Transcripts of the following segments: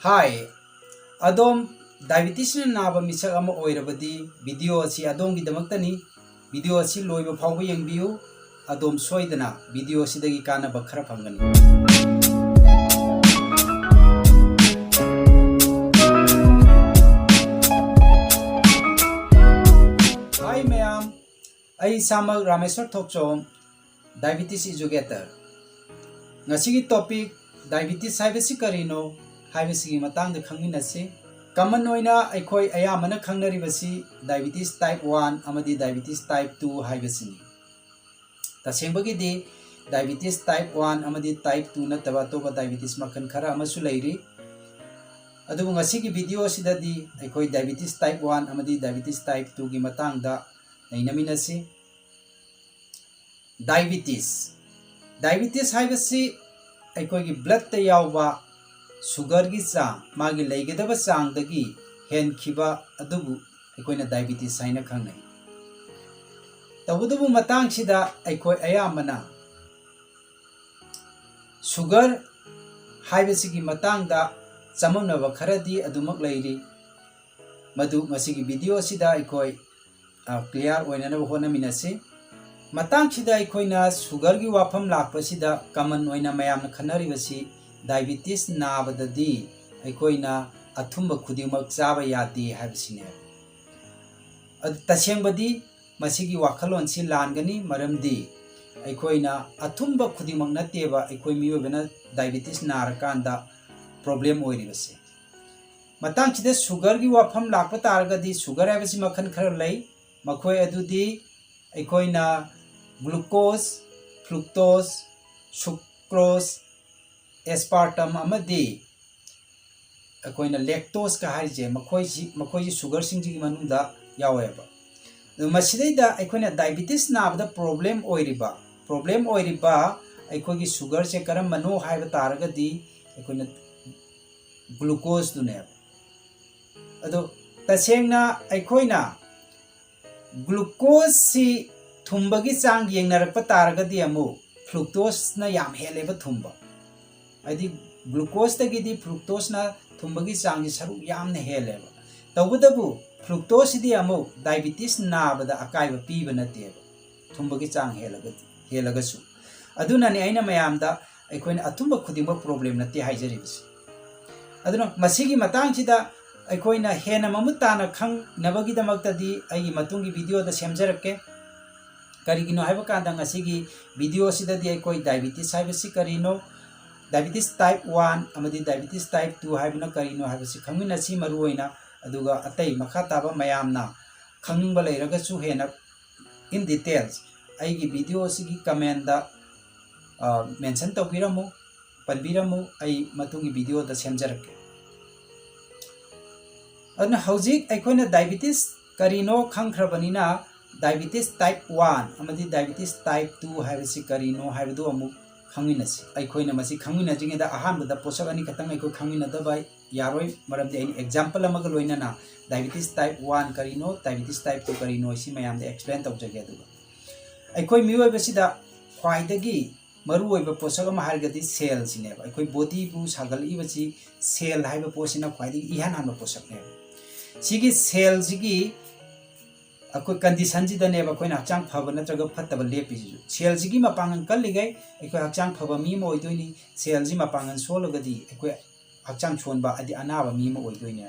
हाय अदोम diabetes नाब मिसक अमा ओइरबदी video असी अदोम की दमक्तनी वीडियो असी लोइब फाउब यंगबियु अदोम सोइदना वीडियो असिदगी कानब खरा फंगनी। हाय मैम आई सामल Rameshwar Thokchom diabetes educator ngasi topic diabetes हाइबसी करिनो हाइबसी मतंग द खंगिनसे कमन ओइना अखोय अयामन खंगनरिबसी डायबिटीज टाइप 1 अमदी डायबिटीज टाइप 2 हाइबसिनी तसेंबगिदी डायबिटीज टाइप 1 अमदी टाइप 2 नतबा तोबा डायबिटीज मखन खरा अमसु लैरी अदुबु ngasi की वीडियो सिददी अखोय डायबिटीज टाइप 1 अमदी डायबिटीज टाइप 2 की मतंग दा नैनमिनसी डायबिटीज हाइबसी अखोय की ब्लड त यावबा सुगर की चांग मागी लेगदब चांग दगी हेन खिबा अदुबु अखोयना डायबिटीज हाइना खंगनै तबुदुबु मतंग सिदा अखोय अयामना सुगर हाइबसी की मतंग दा चमनब खरदी अदुमक लैरी मदु ngasi की वीडियो सिदा अखोय क्लियर ओइनना होनमिनसे मतंग सिदा अखोयना सुगर की वाफम लापसिदा कमन ओइना मयामना खनरिबसी डायबिटीज नाबददी अखोयना अथुंब खुदिमक चाबा यादे हाबसिने तसेंबदी मसिगी वाखलोन सि लानगनी मरमदी अखोयना अथुंब खुदिमक नतेबा अखोय मियोबना डायबिटीज नारकांदा प्रॉब्लम ओइरिबसे मतंग सिदा सुगर की वाफम लाप तारगदी सुगर हाबसि मखन खर लै मखोय अदुदी अखोयना ग्लूकोज फ्रुक्टोज सुक्रोज एस्पार्टम अमदी अखोयना लैक्टोज का हारिजे मखोय सुगर सिंजी की मनुदा यावेबा मसिदैदा अखोयना डायबिटीज नाबदा प्रॉब्लम ओइरिबा अखोय की सुगर से करम मनो हाइब तारगदी अखोयना ग्लूकोज दुने अदो तसेंगना अखोयना ग्लूकोज सी थुंबगी चांग येंगनरप तारगदी अमु फ्रुक्टोज ना याम हेलेबा थुंबा अदि ग्लूकोज तगिदी फ्रुक्टोज ना थुंबगी चांग सरू याम ने हेलेबा तबुदबु फ्रुक्टोज दी अमु डायबिटीज नाबदा अकायब पीबा नतेबा थुंबगी चांग हेलगसु अदुनानि आइना मयामदा अखोयना अथुंब खुदिंबा प्रॉब्लम नते हाइजरिबस अदुना मसिगी मतंग सिदा अखोयना हेना ममुताना खंग नबगी दमक्तदी आइगी मतुंगी वीडियो दा सेमजरके करिगिनो हाइबा कांदा ngasi वीडियो सिददी अखोय डायबिटीज हाइबसी करिनो डायबिटीज टाइप 1 अमदी डायबिटीज टाइप 2 हाइबना करिनो हाइबसी खंगमिनसी मरुओइना अदुगा अतै मखा ताबा मयामना खंगबा लैरगसु हेना इन डिटेल्स आइगी वीडियो सिगी कमेंट दा मेंशन तौबिरमु पनबिरमु आई मतुंगी वीडियो दा सेमजरके अदुना हौजिक अखोयना डायबिटीज करिनो खंगख्रबनिना डायबिटीज टाइप 1 अमदी डायबिटीज टाइप 2 हाइबसी करिनो हाइबदु अमु खंगिनसी अखोयना मसी खंगिनजिंगदा अहानबदा पोषक अनि खतंग अखोय खंगिनदबा यारोय मरमदि अनि एग्जांपल अमग लोइनना डायबिटीज टाइप 1 करिनो डायबिटीज टाइप 2 करिनो इसी मयामदे एक्सप्लेन तौजगे अदुगा अखोय मियोयबसिदा ख्वाइदगी मरुओयबा पोषक अमा हारगदि सेल सिनेबा अखोय बॉडी बु सागलइबसी सेल हाइबा पोसिना ख्वाइदगी इहान हान पोषक ने सिगी सेल सिगी अखोय कंडीशन जिदनेबा अखोयना हचांग फबा नत्रगा फत्तबा लेपिजु सेल जिगी मपांगन कल्लिगै अखोय हचांग फबा मी म ओइदोइनी सेल जि मपांगन सोलगदी अखोय हचांग छोनबा अदि अनाबा मी म ओइदोइने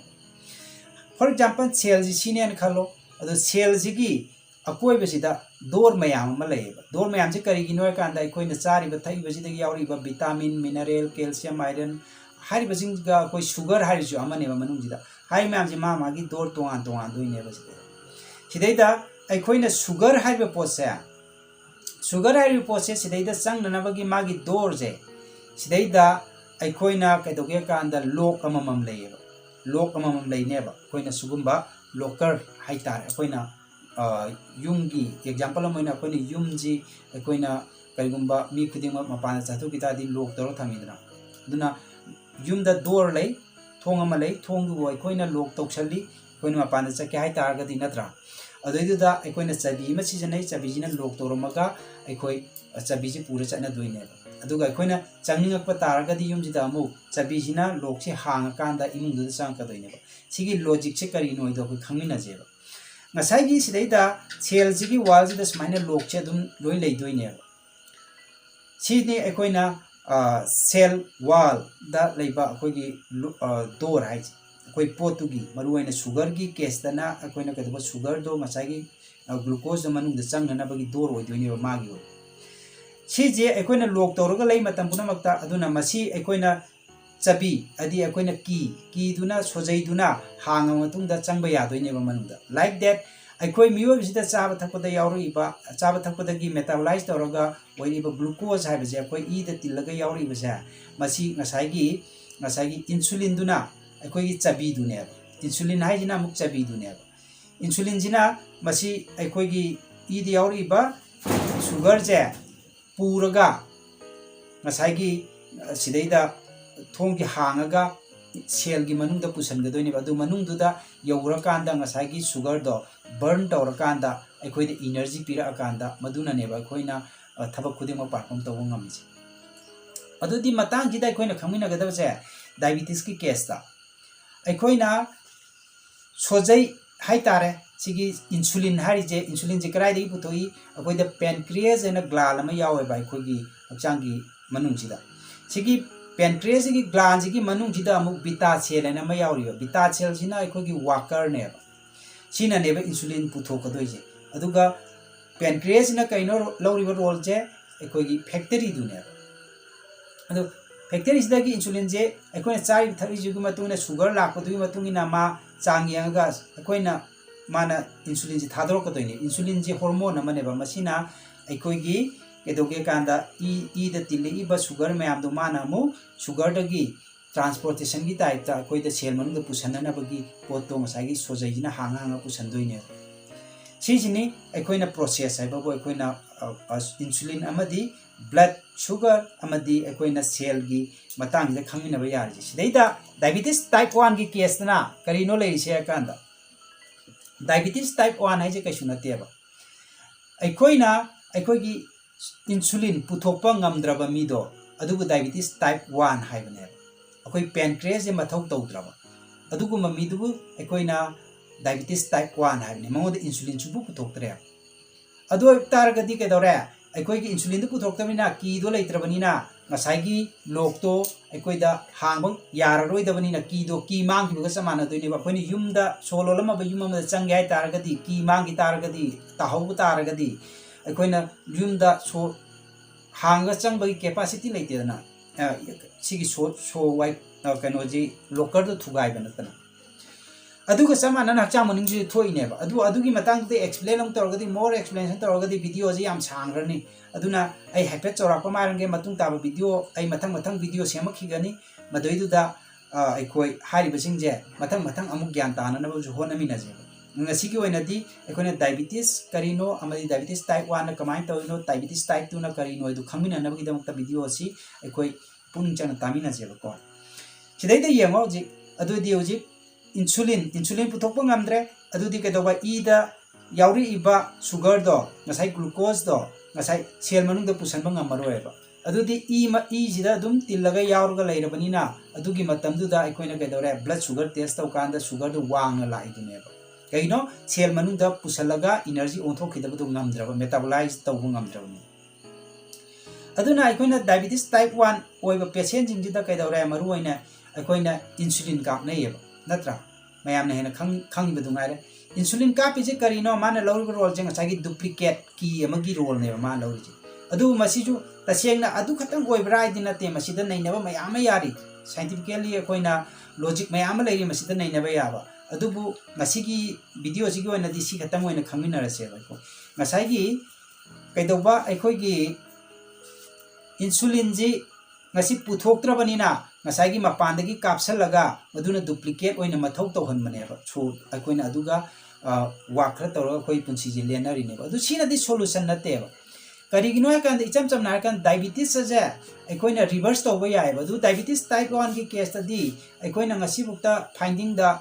फॉर एग्जांपल सेल जि सिनेन खलो अदो सेल जिगी अकोयबसिदा डोर मयाम म लैबा डोर मयाम जि करिगिनो कांदा अखोयना चारिबा थैबसिदगी यावरिबा विटामिन मिनरल कैल्शियम आयरन हारिबसिंगा अखोय शुगर हारिजु अमनेबा मनुंजिदा हाइ मयाम जि मागी डोर तोंगान तोंगान दोइनेबा सिदैदा अखोयना शुगर हाइबा पोसे सिदैदा चंगनबगी मागी डोर जे सिदैदा अखोयना कैदोगे कांदा लॉक अममम लैनेबा अखोयना सुगुंबा लॉकर हाइतार अखोयना युमगी एग्जांपल अमोइना अखोयना युमजी अखोयना करिगुंबा मी खुदिंग मपान चाथुकितादी लॉक तोर थमिदना दुना युमदा डोर लै थोंग अमा लै थोंगबो अखोयना लॉक तौसली अखोयना मपान चके हाइतारगदी नत्रा अदुइदुदा अखोइना चाबी अमा सिजनै चाबीजिना लॉक तौरमगा अखोइ चाबीजी पूरा चटनादोइनेबा अदुगा अखोइना चंगनिंगक्पा तारगदि युमजिदा अमु चाबीजिना लॉकसे हांगाकांदा इमुंगदुदा चांगकदोइनेबा सिगी लॉजिकसे करिनो इदो अखोइ खंगमिनाजेबा ngसाइगी सिदैदा सेलजिगी वालजिदा समाइना लॉकसे अदुम लोइ लेइदोइनेबा सिनी अखोइना सेल वाल दा लेबा अखोइगी डोर हाइजे अखोइ पोतुगी मरुआइना शुगर की केसदना अखोइना कदबा शुगर दो ngसाइगी ग्लूकोज मनुंगदा चंगननाबगी डोर ओइदोइनेबा मागी ओइ सिजे अखोइना लॉक तौरगा लेइ मतम पुनमक्ता अदुना मसी अखोइना चाबी अदि अखोइना की दुना सोजैदुना हांगा मतुंगदा चंगबा यादोइनेबा मनुंगदा लाइक दैट अखोइ मियोबिसिदा चाबा थकपदा यावरिबा चाबा थकपदगी मेटाबोलाइज तौरगा ओइरिबा ग्लूकोज हाइबजे अखोइ ईदा तिल्लगा यावरिबसे मसी ngसाइगी इंसुलिन दुना अखोइगी चाबी दुनेबा इंसुलिन हाइजिना मुक चाबी दुनेबा इंसुलिन जिना मसी अखोइगी ईदा यावरिबा शुगर जे पूरगा ngसाइगी सिदैदा थोंगी हांगागा सेल की मनुंगदा पुसनगदोइनेबा अदु मनुंगदुदा यौरकांदा ngसाइगी शुगर दो बर्न तौरकांदा अखोइदा एनर्जी पिराकांदा मदुनानेबा अखोइना थबक खुदिंग परफॉर्म तौबा ngamiजे अदुदि मतांगजिदा अखोइना खंगमिनगदबसे डायबिटीज की केसता अखोइना सोजै हाइतारे सिगी इंसुलिन हारिजे इंसुलिन जे कराइदगी पुथोई अखोइदा पेनक्रियाज एना ग्लाल अमा यावेबा अखोइगी हक्चांगी मनुंगजिदा सिगी पेनक्रियाज की ग्लांज की मनुंगजिदा अमुक बीटा सेल एना अमा यावरिबा बीटा सेल सिना अखोइगी वाकर नेबा सिनानेबा इंसुलिन पुथोकदोइजे अदुगा पेनक्रियाज ना कइनो लौरिबा रोल जे अखोइगी फैक्टरी दुनेबा अदु फैक्टरी सिदागी इंसुलिन जे अखोइना चाइ थरिजिगु मतुंगना शुगर लाकपदुगी मतुंगिना मा चांगियांगा अखोइना माना इंसुलिन जे थादोरकदोइने इंसुलिन जे हार्मोन अमनेबा मसिना अखोइगी केदोगे कांदा ईदा तिल्लेइबा शुगर मैम माना मु शुगर दगी ट्रांसपोर्टेशन की टाइप ता अखोइदा सेल मनुंगदा पुसननाबगी पोतो ngसाइगी सोजैजिना हांगा पुसनदोइने सिजिनी अखोइना प्रोसेस हाइबाबो अखोइना इंसुलिन अमदी ब्लड शुगर अमदी अखोइना सेल की मतांगदा खंगिनबा यारजे सिदैदा डायबिटीज टाइप 1 की केसना करिनो लेइसे कांदा डायबिटीज टाइप 1 हाइजे कैसु नतेबा अखोइना अखोइगी इंसुलिन पुथोकपा ngamdraba mido adugu diabetes type 1 haibane akoi pancreas je mathau tawdraba adugu mamidu akoina diabetes type 1 haibane mangod insulin chu puthoktre adu targadi ke dore akoi gi insulin du puthoktamina ki do leitrabanina ngasai lok to akoi da hangbang yararoi dabanina ki mang ki ga samana doine ba akoi ni yumda sololama ba yumama da changai targadi ki mang ki targadi tahau targadi अखोइना युमदा सो हांगा चंबगी capacity लेतेना सिगी सो वाइ कनोजी लोकर दो थुगाइबा नतना अदुगा समाना हक्चा मनिंग जी थोइनेबा अदुगी मतंग दे explain हम तौरगदी more explanation तौरगदी video जी याम सांग्रनी अदुना आई हैपेट चौरापा मारंगे मतुंग ताबा वीडियो आई मथंग वीडियो सेमखिगनी मदोइदुदा अखोइ हारिबसिंग जे मथंग अमुक ज्ञान ताननबो जो होनमिनाजे ngasiगी oinadi akoina diabetes karino amadi diabetes type 1 na kamai tawino diabetes type 2 na karino edu khangmina nabagi damta video asi akoi puning chana tamina jeba ko sidai da yengo ji adudi uji insulin puthokpa ngamdre adudi ke doba e da yauri iba sugar do ngasai glucose do ngasai cell manung da pusan ba ngamaroeba adudi e jida dum tillaga yaurga leirabanina adugi matam du da akoina ke dore blood sugar test taw kanda sugar do wang la iduneba कहीं cell मनुंग पुसलगा energy ओंथोखिदबदु ngamdraba metabolise तौबु ngamdrabani aduna aikoina diabetes type 1 oiba patient jingida kaidawra maruoina aikoina insulin kapnayeba natra mayamna hena khangibadu ngaire insulin kapije karino mana lawriba role jeng sagi duplicate ki amagi role ne ma lawriji adu masiju tasengna adu khatang oibra idina te masida nainaba mayama yari scientifically aikoina logic mayama leiri masida nainaba yaba अदुबु ngasiगी video जिगी ओइना दिसी खतम ओइना खंगिनरसे बाइको ngसाइगी कैदौबा अखोइगी इंसुलिन जी ngasi पुथोक्त्रबनिना ngसाइगी मपानदगी कापसलगा मदुना डुप्लीकेट ओइना मथौ तौहनमनेबा सो अखोइना अदुगा वाखर तौर अखोइ पुंसी जी लेनरिनेबा अदु सिनादि सोल्यूशन नतेबा करिगिनो कान इचम चमना कान डायबिटीज जे अखोइना रिवर्स तौबा यायबा अदु डायबिटीज टाइप 1 की केस तदी अखोइना ngasi बुक्ता फाइंडिंग दा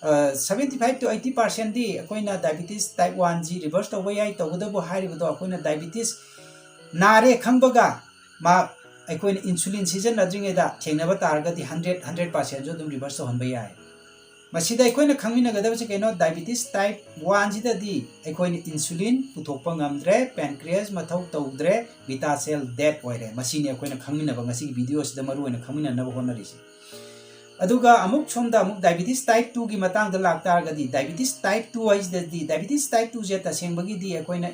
75 to 80% दी अखोइना डायबिटीज टाइप 1 जी रिवर्स तौबा याई तौगदबो हारिबदो अखोइना डायबिटीज नारे खंगबगा मा अखोइना इंसुलिन सीजन नद्रिंगेदा थेंगनबा तारगदी 100% जो दुम रिवर्स तौहनबा याई मसीदा अखोइना खंगमिनगदबसे केनो डायबिटीज टाइप 1 जिददी अखोइना इंसुलिन पुथोकपा ngamdre पैनक्रियास मथौ तौद्रे बीटा सेल डेड ओइरे मसीने अखोइना खंगमिनबा ngasi वीडियो सिदा मरुअना खंगमिननबा होनरिसि अदुगा अमुक सोमदा अमुक डायबिटीज टाइप 2 की मतंग द लाक्तारगदी डायबिटीज टाइप 2 हाइसददी डायबिटीज टाइप 2 जे तसेंबगीदी अखोइना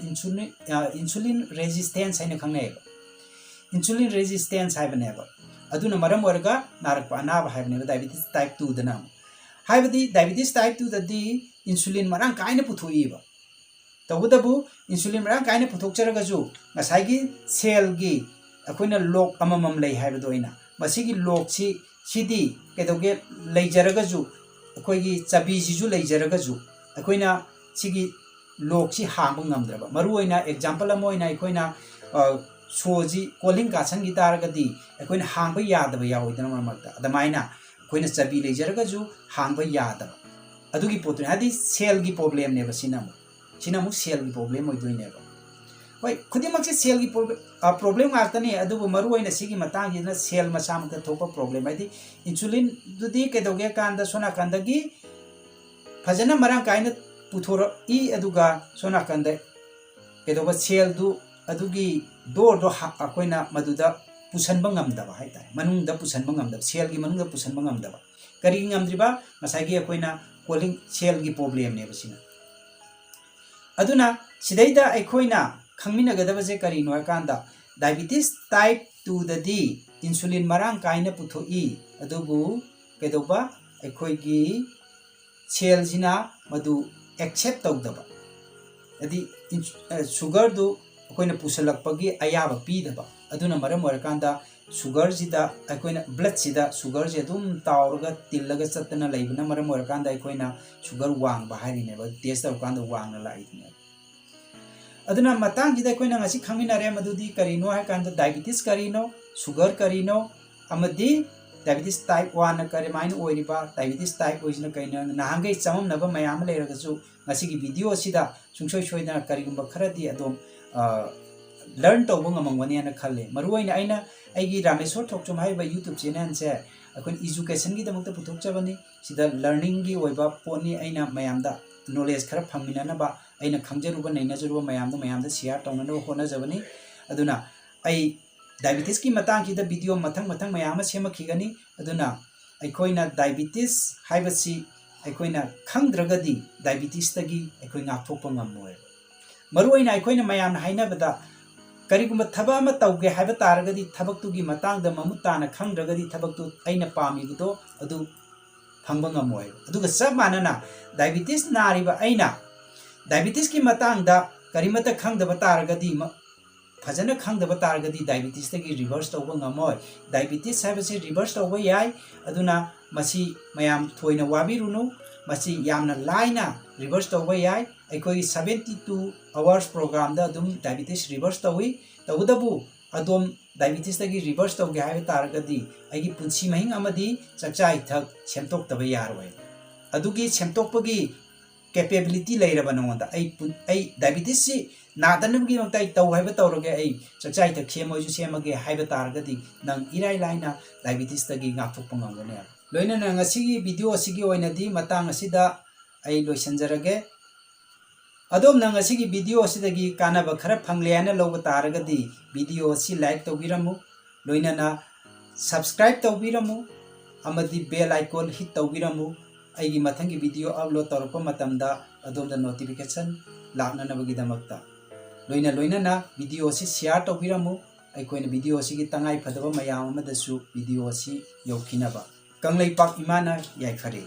इंसुलिन रेजिस्टेंस हाइना खंगनेबा इंसुलिन रेजिस्टेंस हाइबनेबा अदुना मरम वरगा नारकपा अनाब हाइबनेबा डायबिटीज टाइप 2 दना हाइबदी डायबिटीज टाइप 2 ददी इंसुलिन मरंग काइना पुथोइबा तबुदबु इंसुलिन मरंग काइना पुथोकचरगजु ngसाइगी सेलगी अखोइना लॉक अममम लै हाइबदोइना मसीगी लॉक सिदी केदोगे लेजरगजु अखोइगी चबीजिजु लेजरगजु अखोइना सिगी लोकसी हांग ngamद्रबा मरुओइना एग्जांपल अमोइना अखोइना सोजी कोलिंग कासन की तारगदी अखोइना हांग यादबा यावइदना मरमक्ता अदमाइना अखोइना चबी लेजरगजु हांग यादबा अदुगी पोतु हादि सेल की प्रॉब्लम नेबा सिनामु सेल की प्रॉब्लम ओइदोइनेबा होय खुदिमक्से सेल की प्रॉब्लम गातनी अदुबु मरुओइना सिगी मतांगिना सेल मसामक थोपा प्रॉब्लम हादि इंसुलिन दुदी केदोगे कांदा सोना कांदगी फजना मरंग काइना पुथोर ई अदुगा सोना कांदे केदोबा सेल दु अदुगी डोर दो अखोइना मदुदा पुसनबा ngamdaba हाइताय मनुंगदा पुसनबा ngamdaba सेल की मनुंगदा पुसनबा ngamdaba करी ngamद्रिबा मसागी अखोइना कोलिंग सेल की प्रॉब्लम ने बसिना अदुना सिदैदा अखोइना खंगमिनगदबसे करिनो कांदा डायबिटीज टाइप 2 ददी इंसुलिन मरंग काइना पुथोई अदुबु केदोबा अखोइगी सेल जिना मदु एक्सेप्ट तौदबा यदि शुगर दु अखोइना पुसलकपगी अयाबा पीदबा अदुना मरम वरकांदा शुगर जिदा अखोइना ब्लड सिदा शुगर जे दुम तावरगा तिल्लगा चतना लैबना मरम वरकांदा अखोइना शुगर वांग बाहारिनेबा टेस्ट तौकांदा वांगना लाइदने अदुना मतंग जिदा अखोइना ngasi खंगमिनरे मदुदी करिनो है कांदा डायबिटीज करिनो शुगर करिनो अमदी डायबिटीज टाइप 1 न करिमाइन ओइरिबा डायबिटीज टाइप ओइजना कइना नाहंगे चममनबा मयाम लेरगसु ngasi की वीडियो सिदा सुंसोय सोइना करिगुंबा खरदी अदोम लर्न तौबा ngamangwani ana khalle maruoina aina aigi rameswar thokchom haiba youtube channel se akon education gi damakta puthokchabani sida learning gi oiba poni aina mayamda knowledge khara phangminana ba aina khangjaruba nainajaruba mayamda share tongna hona jabani aduna ai diabetes ki matang ki da video mathang mayama semakigani aduna aikoina diabetes haibasi aikoina khangdragadi diabetes tagi aikoi ngakthokpa ngammoy maruoina aikoina mayamna hainabada करिगुम्बा थबा अमा तौगे हाइबा तारगदी थबक्तुगी मतांगदा ममुताना खंगद्रगदी थबक्तु अइना पामिबदो अदु फंगबा ngамोय अदुगा सब मानना diabetes नारिबा अइना diabetes की मतांगदा करिमता खंगदबा तारगदी फजना खंगदबा तारगदी diabetes तगी reverse तौबा ngамोय diabetes हाइबसे reverse तौबा याय अदुना मसी मयाम थोइना वाबिरुनु मसी यामना लाइना रिवर्स तौबा याय अखोई 72 आवर्स प्रोग्राम दा अदुम डायबिटीज रिवर्स तौई तौदबु अदोम डायबिटीज तगी रिवर्स तौगे हाइबे तारगदी आइगी पुंसी महिंग अमदी चकचाई थक सेमतोक्तबा यारोय अदुगी सेमतोक्पगी कैपेबिलिटी लैरबा नोंदा आई डायबिटीज सि नादनबगी मक्ताई तौ हाइबे तौरगे आई चकचाई थक खेमोजु सेमगे हाइबे तारगदी नंग इराई लाइना डायबिटीज तगी ngakthokpa ngamgane लोइना ngasiगी वीडियो सिगी ओइनदी मतंग असिदा आई लोइसनजरगे अदोम नंग असिगी वीडियो असिदगी कानाबा खरा फंगलेना लौबा तारगदी वीडियो असि लाइक तौबिरमु लोइना सब्सक्राइब तौबिरमु अमदी बेल आइकॉन हिट तौबिरमु आइगी मथंगी वीडियो अपलोड तौरप मतमदा अदोम द नोटिफिकेशन लाकननबगी दमक्ता लोइना वीडियो असि शेयर तौबिरमु आइकोइन वीडियो असिगी तंगाई फदबा मयाम अमदसु वीडियो असि यौखिनबा कंगलैपाक इमाना याइफरे।